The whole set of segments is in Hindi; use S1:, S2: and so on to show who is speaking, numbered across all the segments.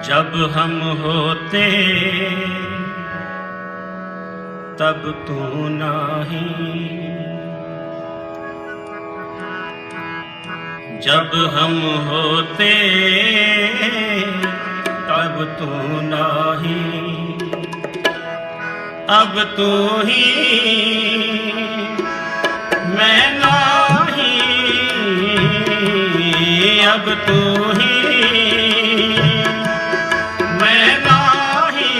S1: जब हम होते तब तू नहीं, जब हम होते तब तू नहीं, अब तू ही मैं नहीं, अब तू ही मैं नहीं,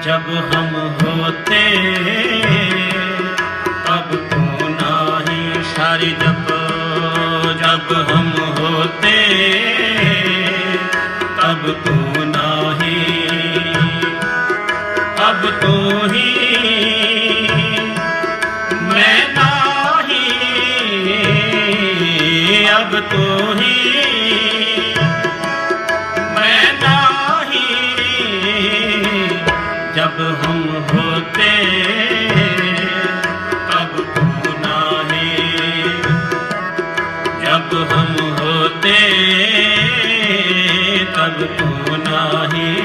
S1: जब हम होते तब तू नहीं। सारी जब हम होते तब तू नहीं, अब तू ही मैं नहीं, अब तू ही मैं नहीं, जब हम होते तब तू नहीं, जब हम होते तब तू नहीं।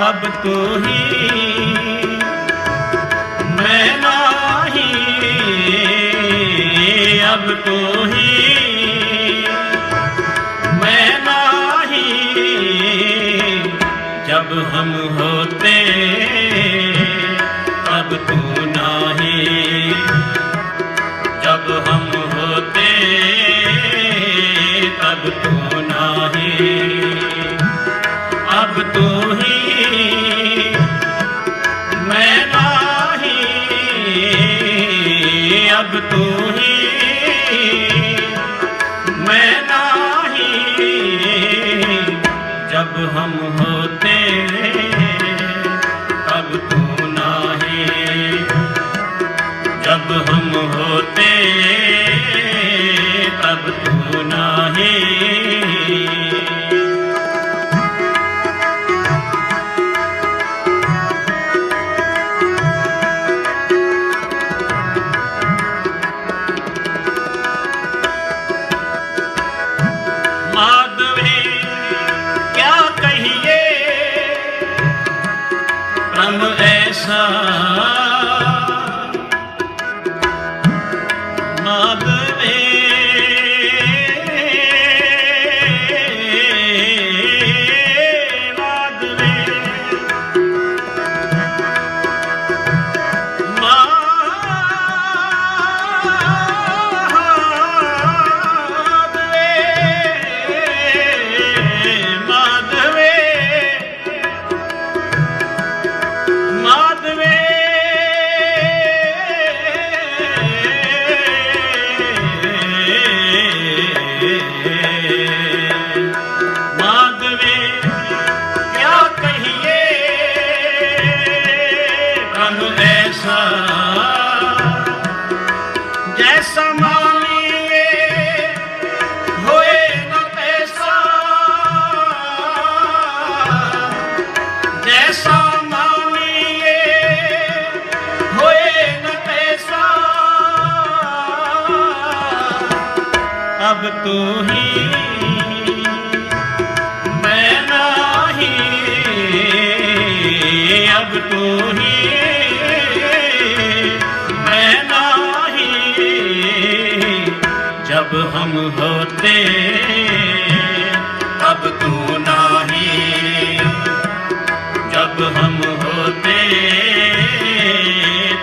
S1: अब तू ही मैं नहीं, अब तू ही मैं नहीं, जब हम होते तब तू नहीं, जब हम होते तब तू नहीं, अब तू ही मैं नहीं, अब तू ही मैं नहीं, जब हम होते तब तू नहीं, जब हम होते तब तू नहीं। ऐसा माधवे माधवे जैसा मानिए होए न तैसा, जैसा मानिए होए न तैसा, अब तू ही मैं नहीं, अब तू ही जब हम होते तब तू नहीं, जब हम होते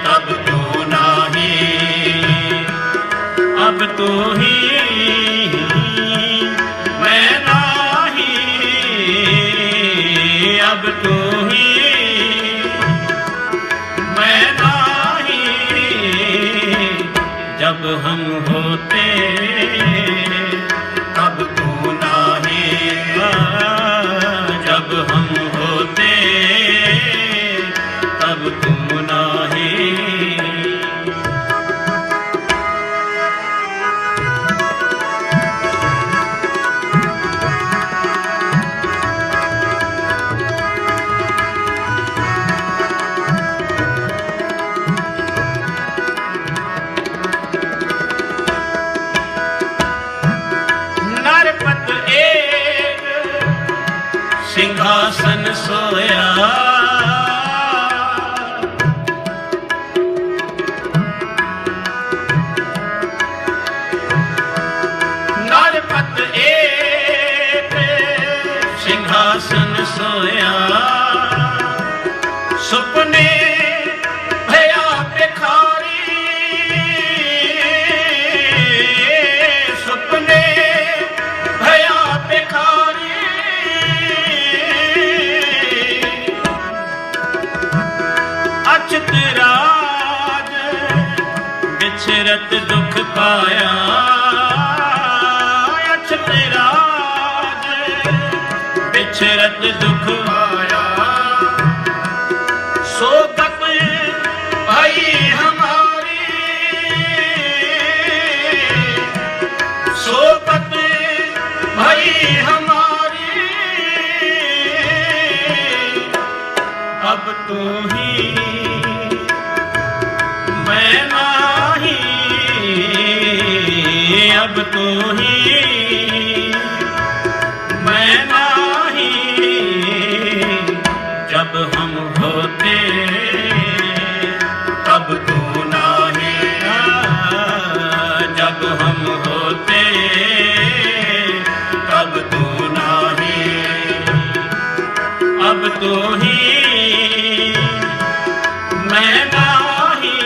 S1: तब तू नहीं। अब तू ही मैं नाही। जब हम होते तब तू नाही। जब हम होते तब तू नाही। सिंहासन सोया नरपत एक सिंहासन सोया। सुपने भया भिखारी सुपने भया भिखारी। अछत राज बिछरत दुख पाया। अछत राज बिछरत दुख पाया। सोगत भई हमारी सोगत भई हमारी। अब तू ही मैं नाही। अब तू ही मैं नाही। जब हम होते तब तू नाही। जब हम होते तब तू नाही। अब तू ही मैं नाही।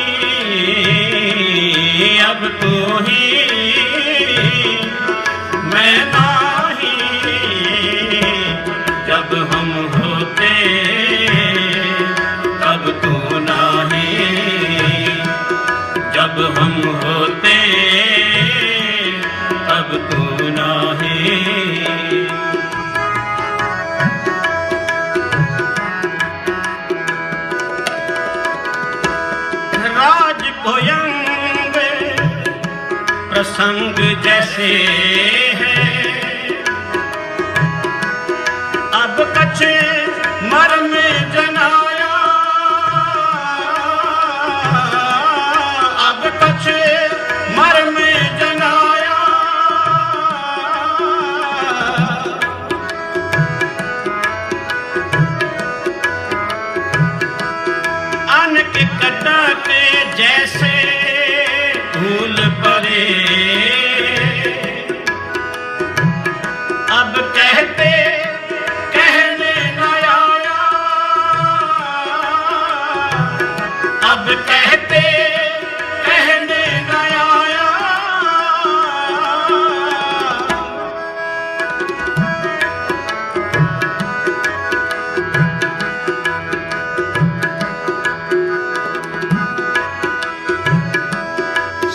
S1: अब तू ही मैं नाही। जब हम होते तब तू नाही। जब हम होते तब तू नाही। राज भोयंग प्रसंग जैसे है। अब कछ मर्म जनाया। अब कछ मर्म जनाया। अनक कटक जैसे धूल परे। अब कहते कहने न आया। अब कहते कहने न आया।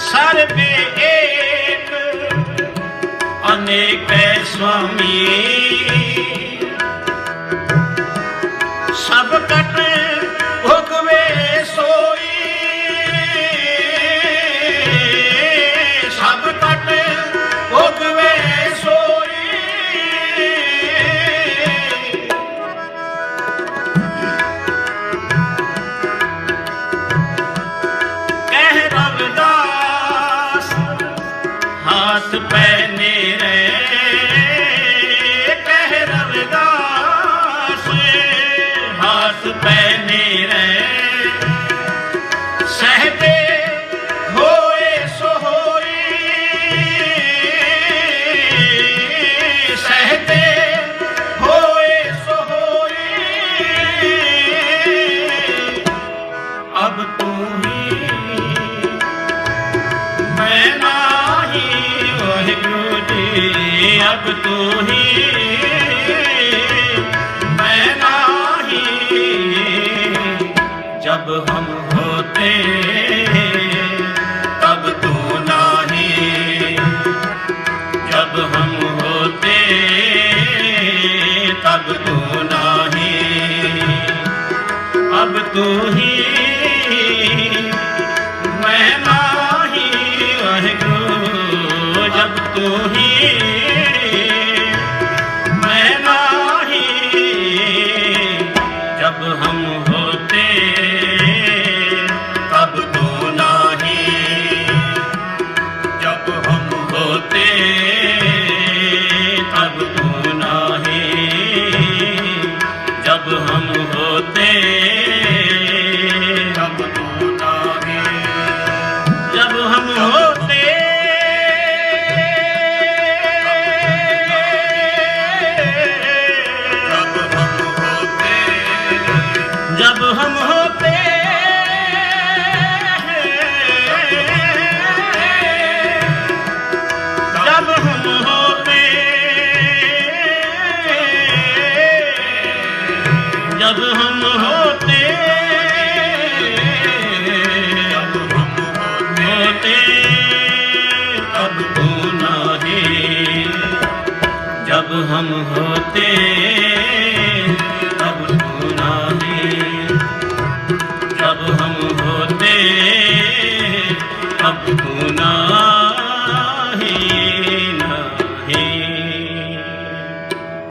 S1: सर्वे एक अनेक स्वामी। सब कट भोगवे सोई। सब कट भोगवे सोई। कह रविदास हाथ पहने रे। कह रविदास हाथ पहने रे। सहते होए सो होई। सहते होए सो होई। अब तू ही मैं नाही। वाहिगुरु जी अब तू ही मैं नाही। तू ही मैं नाही वाहिगुरु जब तू ही मैं नाही जब हम होते तब तू नाही जब हम होते तब तू नाही जब हम होते तब तू नाही जब हम होते जब हम होते जब हम होते जब हम होते जब हम होते तब तू नाही जब हम होते